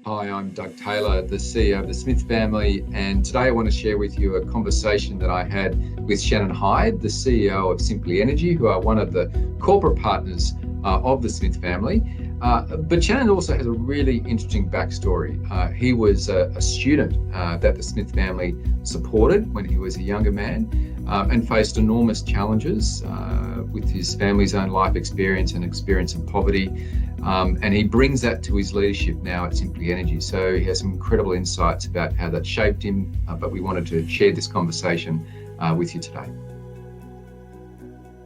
Hi, I'm Doug Taylor, the CEO of the Smith family, and today I want to share with you a conversation that I had with Shannon Hyde, the CEO of Simply Energy, who are one of the corporate partners of the Smith family. But Shannon also has a really interesting backstory. He was a student that the Smith family supported when he was a younger man and faced enormous challenges with his family's own life experience and experience of poverty. And he brings that to his leadership now at Simply Energy. So he has some incredible insights about how that shaped him, but we wanted to share this conversation with you today.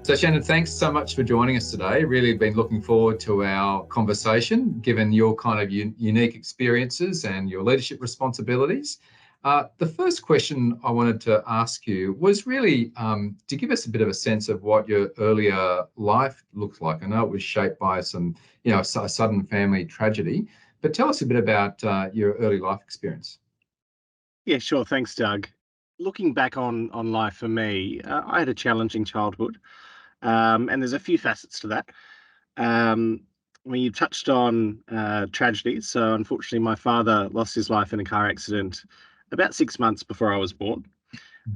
So Shannon, thanks so much for joining us today. Really been looking forward to our conversation, given your kind of unique experiences and your leadership responsibilities. The first question I wanted to ask you was really to give us a bit of a sense of what your earlier life looked like. I know it was shaped by some, a sudden family tragedy, but tell us a bit about your early life experience. Yeah, sure. Thanks, Doug. Looking back on life for me, I had a challenging childhood, and there's a few facets to that. You touched on tragedies. So unfortunately, my father lost his life in a car accident about 6 months before I was born.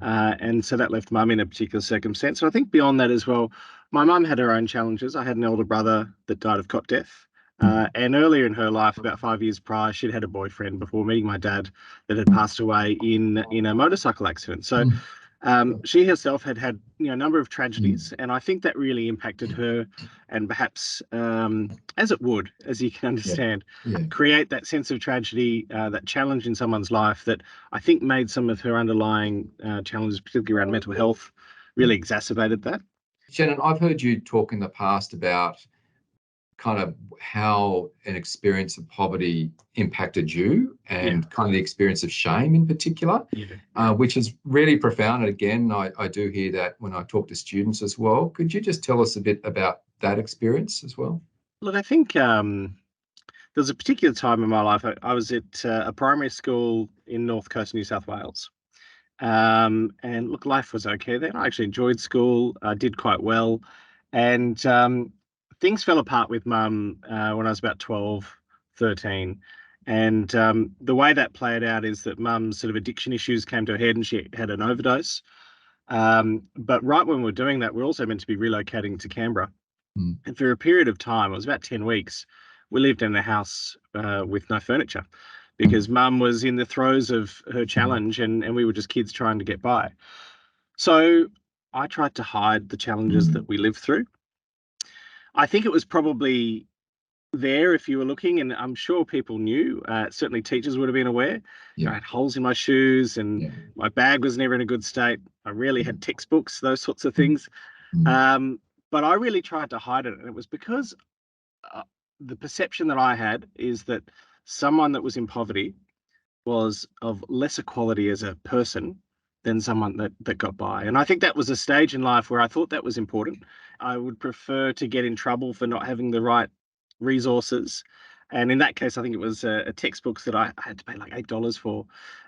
And so that left mum in a particular circumstance. So I think beyond that as well, my mum had her own challenges. I had an older brother that died of cot death. And earlier in her life, about 5 years prior, she'd had a boyfriend before meeting my dad that had passed away in a motorcycle accident. So she herself had a number of tragedies, and I think that really impacted her, and perhaps, as it would, as you can understand, create that sense of tragedy, that challenge in someone's life that I think made some of her underlying challenges, particularly around mental health, really exacerbated that. Shannon, I've heard you talk in the past about kind of how an experience of poverty impacted you and kind of the experience of shame in particular, which is really profound. And again, I do hear that when I talk to students as well. Could you just tell us a bit about that experience as well? Look, I think there was a particular time in my life. I was at a primary school in North Coast, New South Wales. And look, life was okay then. I actually enjoyed school. I did quite well. And things fell apart with mum when I was about 12, 13. And the way that played out is that mum's sort of addiction issues came to a head and she had an overdose. But right when we were doing that, we're also meant to be relocating to Canberra. And for a period of time, it was about 10 weeks, we lived in a house with no furniture because mum was in the throes of her challenge and we were just kids trying to get by. So I tried to hide the challenges that we lived through. I think it was probably there if you were looking, and I'm sure people knew, certainly teachers would have been aware. I had holes in my shoes and my bag was never in a good state. I rarely had textbooks, those sorts of things. But I really tried to hide it. And it was because the perception that I had is that someone that was in poverty was of lesser quality as a person than someone that got by. And I think that was a stage in life where I thought that was important. I would prefer to get in trouble for not having the right resources. And in that case, I think it was a textbooks that I had to pay like $8 for.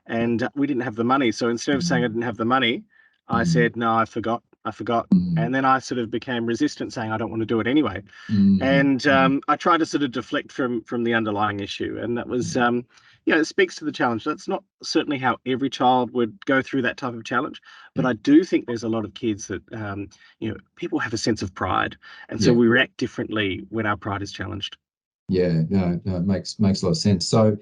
And we didn't have the money. So instead of saying I didn't have the money, I said, no, I forgot. And then I sort of became resistant, saying I don't want to do it anyway. And I tried to sort of deflect from the underlying issue. And that was, it speaks to the challenge. That's not certainly how every child would go through that type of challenge. But I do think there's a lot of kids that, people have a sense of pride. And so we react differently when our pride is challenged. Yeah, no, it makes a lot of sense. So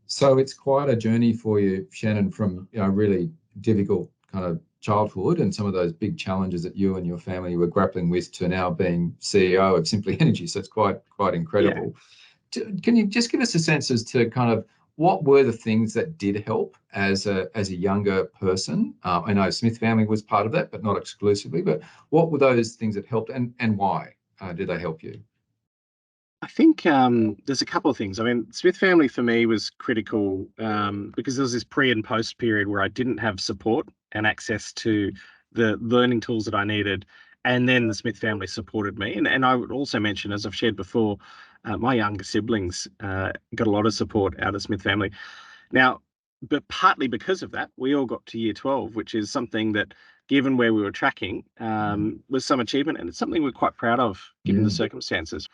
it's quite a journey for you, Shannon, from really difficult kind of childhood and some of those big challenges that you and your family were grappling with to now being CEO of Simply Energy. So it's quite incredible. Can you just give us a sense as to kind of what were the things that did help as a younger person? I know Smith family was part of that, but not exclusively. But what were those things that helped, and why did they help you? I think there's a couple of things. I mean, Smith family for me was critical because there was this pre and post period where I didn't have support and access to the learning tools that I needed. And then the Smith family supported me. And I would also mention, as I've shared before, my younger siblings got a lot of support out of Smith family. Now, but partly because of that, we all got to year 12, which is something that, given where we were tracking, was some achievement. And it's something we're quite proud of, given the circumstances.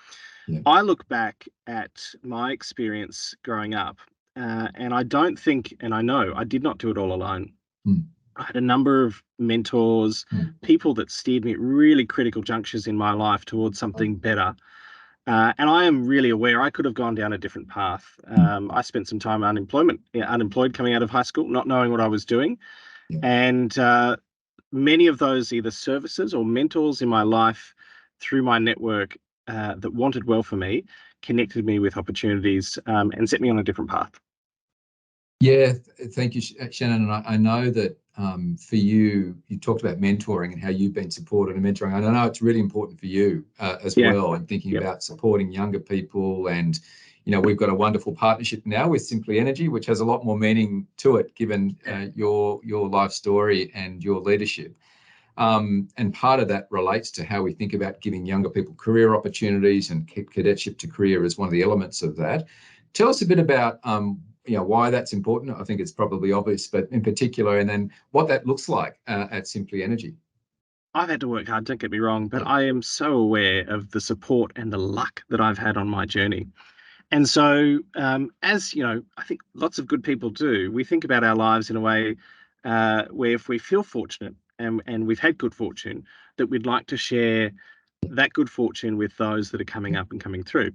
Yeah. I look back at my experience growing up, and I don't think, and I know I did not do it all alone. Mm. I had a number of mentors, people that steered me at really critical junctures in my life towards something better. And I am really aware I could have gone down a different path. I spent some time unemployed coming out of high school, not knowing what I was doing. Yeah. And many of those either services or mentors in my life through my network that wanted well for me connected me with opportunities and set me on a different path. Yeah, thank you, Shannon. And I know that for you, you talked about mentoring and how you've been supported and mentoring. And I know it's really important for you as well, and thinking about supporting younger people. And, you know, we've got a wonderful partnership now with Simply Energy, which has a lot more meaning to it, given your life story and your leadership. And part of that relates to how we think about giving younger people career opportunities, and cadetship to career is one of the elements of that. Tell us a bit about why that's important. I think it's probably obvious, but in particular, and then what that looks like at Simply Energy. I've had to work hard, don't get me wrong, but I am so aware of the support and the luck that I've had on my journey. And so, as you know, I think lots of good people do, we think about our lives in a way where if we feel fortunate and we've had good fortune, that we'd like to share that good fortune with those that are coming up and coming through.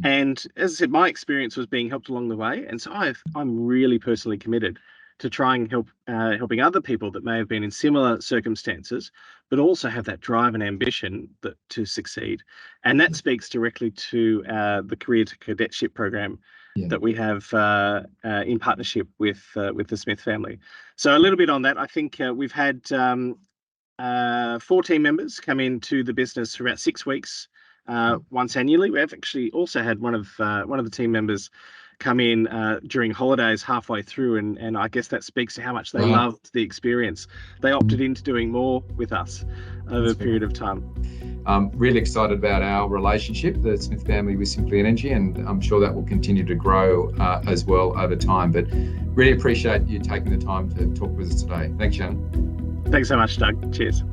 And as I said, my experience was being helped along the way. And so I'm really personally committed to trying helping other people that may have been in similar circumstances, but also have that drive and ambition to succeed. And that speaks directly to the Career to Cadetship program that we have in partnership with the Smith family. So a little bit on that, I think we've had 4 team members come into the business for about 6 weeks. Once annually. We've actually also had one of the team members come in during holidays halfway through, and I guess that speaks to how much they loved the experience. They opted into doing more with us over a period of time. I'm really excited about our relationship, the Smith family with Simply Energy, and I'm sure that will continue to grow as well over time. But really appreciate you taking the time to talk with us today. Thanks, Shannon. Thanks so much, Doug. Cheers.